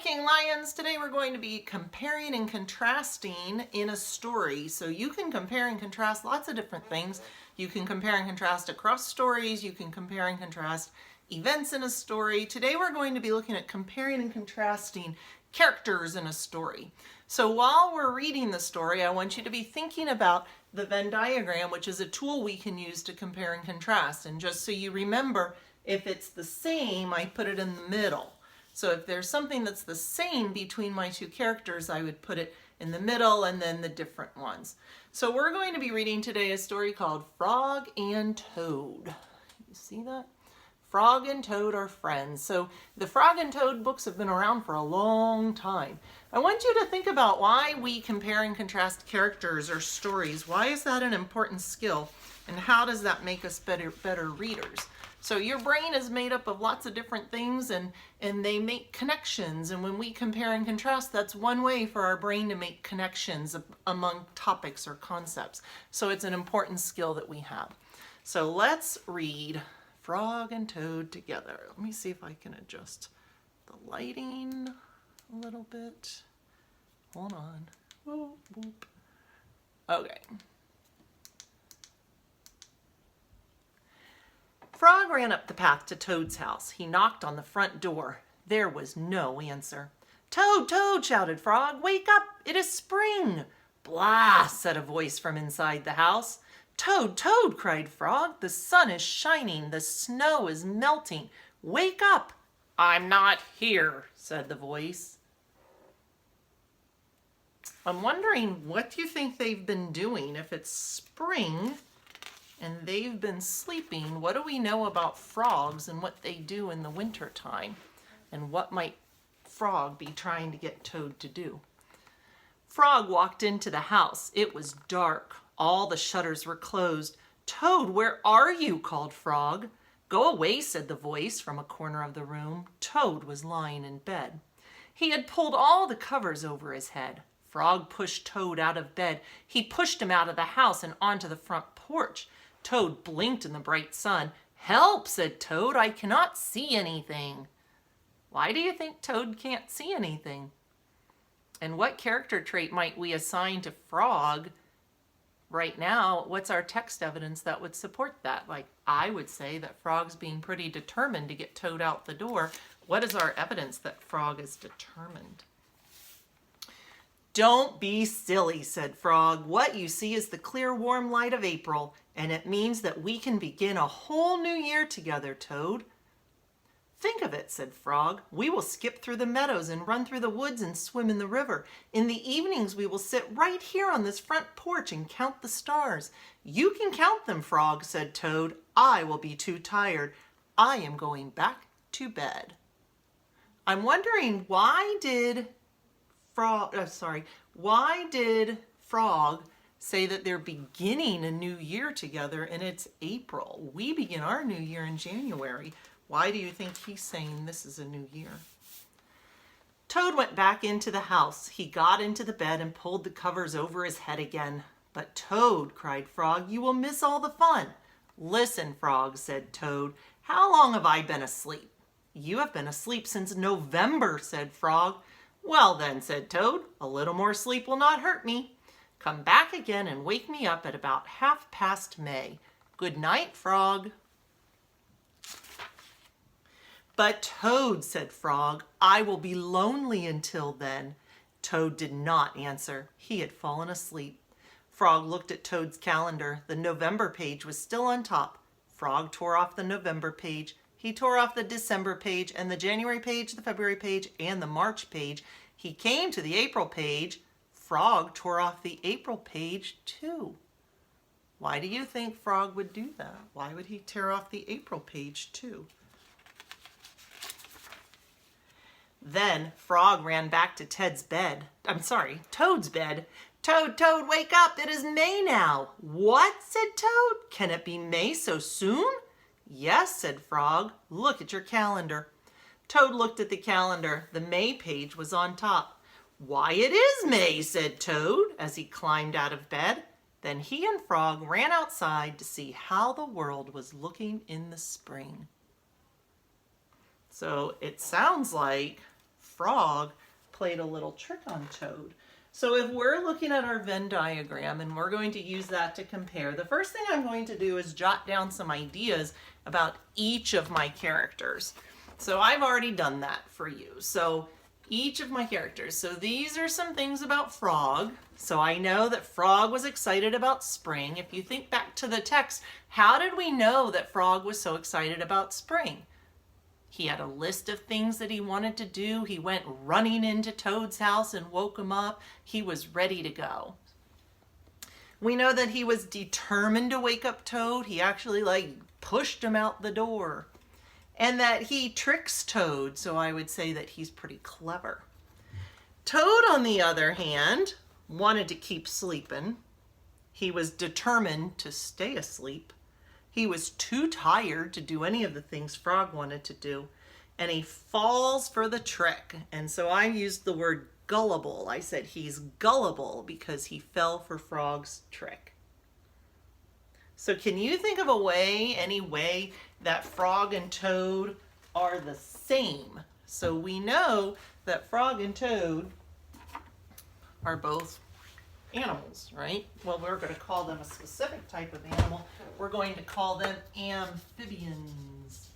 King Lions. Today we're going to be comparing and contrasting in a story. So you can compare and contrast lots of different things. You can compare and contrast across stories. You can compare and contrast events in a story. Today we're going to be looking at comparing and contrasting characters in a story. So while we're reading the story, I want you to be thinking about the Venn diagram, which is a tool we can use to compare and contrast. And just so you remember, if it's the same, I put it in the middle. So if there's something that's the same between my two characters, I would put it in the middle and then the different ones. So we're going to be reading today a story called Frog and Toad. You see that? Frog and Toad are friends. So the Frog and Toad books have been around for a long time. I want you to think about why we compare and contrast characters or stories. Why is that an important skill? And how does that make us better readers? So your brain is made up of lots of different things and they make connections. And when we compare and contrast, that's one way for our brain to make connections among topics or concepts. So it's an important skill that we have. So let's read Frog and Toad together. Let me see if I can adjust the lighting a little bit. Hold on. Whoop, whoop. Okay. Frog ran up the path to Toad's house. He knocked on the front door. There was no answer. "Toad, Toad," shouted Frog, "wake up! It is spring!" "Blah!" said a voice from inside the house. "Toad, Toad," cried Frog, "the sun is shining, the snow is melting. Wake up!" "I'm not here," said the voice. I'm wondering, what do you think they've been doing? If it's spring and they've been sleeping, what do we know about frogs and what they do in the winter time? And what might Frog be trying to get Toad to do? Frog walked into the house. It was dark. All the shutters were closed. "Toad, where are you?" called Frog. "Go away," said the voice from a corner of the room. Toad was lying in bed. He had pulled all the covers over his head. Frog pushed Toad out of bed. He pushed him out of the house and onto the front porch. Toad blinked in the bright sun. "Help," said Toad, "I cannot see anything." Why do you think Toad can't see anything? And what character trait might we assign to Frog right now? What's our text evidence that would support that? Like, I would say that Frog's being pretty determined to get Toad out the door. What is our evidence that Frog is determined? "Don't be silly," said Frog. "What you see is the clear, warm light of April, and it means that we can begin a whole new year together, Toad." "Think of it," said Frog. "We will skip through the meadows and run through the woods and swim in the river. In the evenings, we will sit right here on this front porch and count the stars." "You can count them, Frog," said Toad. "I will be too tired. I am going back to bed." I'm wondering, why did Frog say that they're beginning a new year together and it's April? We begin our new year in January. Why do you think he's saying this is a new year? Toad went back into the house. He got into the bed and pulled the covers over his head again. "But Toad," cried Frog, "you will miss all the fun." "Listen, Frog," said Toad, "how long have I been asleep?" "You have been asleep since November," said Frog. "Well then," said Toad, "a little more sleep will not hurt me. Come back again and wake me up at about 1/2 May. Good night, Frog." "But Toad," said Frog, "I will be lonely until then." Toad did not answer. He had fallen asleep. Frog looked at Toad's calendar. The November page was still on top. Frog tore off the November page. He tore off the December page and the January page, the February page, and the March page. He came to the April page. Frog tore off the April page too. Why do you think Frog would do that? Why would he tear off the April page too? Then Frog ran back to Toad's bed. "Toad, Toad, wake up! It is May now." "What?" said Toad. "Can it be May so soon?" "Yes," said Frog. "Look at your calendar." Toad looked at the calendar. The May page was on top. "Why, it is May," said Toad as he climbed out of bed. Then he and Frog ran outside to see how the world was looking in the spring. So it sounds like Frog played a little trick on Toad. So if we're looking at our Venn diagram and we're going to use that to compare, the first thing I'm going to do is jot down some ideas about each of my characters. So I've already done that for you. So each of my characters. So these are some things about Frog. So I know that Frog was excited about spring. If you think back to the text, how did we know that Frog was so excited about spring? He had a list of things that he wanted to do. He went running into Toad's house and woke him up. He was ready to go. We know that he was determined to wake up Toad. He actually pushed him out the door. And that he tricks Toad, so I would say that he's pretty clever. Toad, on the other hand, wanted to keep sleeping. He was determined to stay asleep. He was too tired to do any of the things Frog wanted to do, and he falls for the trick. And so I used the word gullible. I said he's gullible because he fell for Frog's trick. So can you think of any way that Frog and Toad are the same? So we know that Frog and Toad are both animals, right? Well, we're going to call them a specific type of animal. We're going to call them amphibians.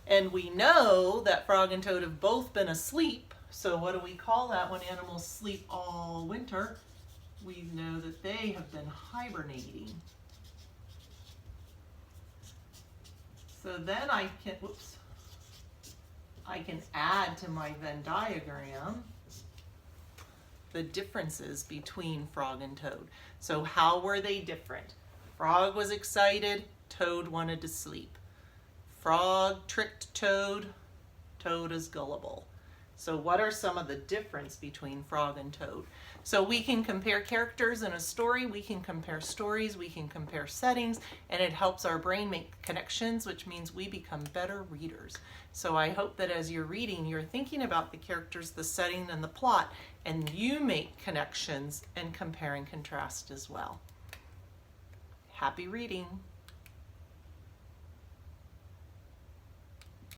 And we know that Frog and Toad have both been asleep. So what do we call that when animals sleep all winter? We know that they have been hibernating. So then I can add to my Venn diagram the differences between Frog and Toad. So how were they different? Frog was excited, Toad wanted to sleep. Frog tricked Toad, Toad is gullible. So what are some of the difference between Frog and Toad? So we can compare characters in a story, we can compare stories, we can compare settings, and it helps our brain make connections, which means we become better readers. So I hope that as you're reading, you're thinking about the characters, the setting, and the plot, and you make connections and compare and contrast as well. Happy reading!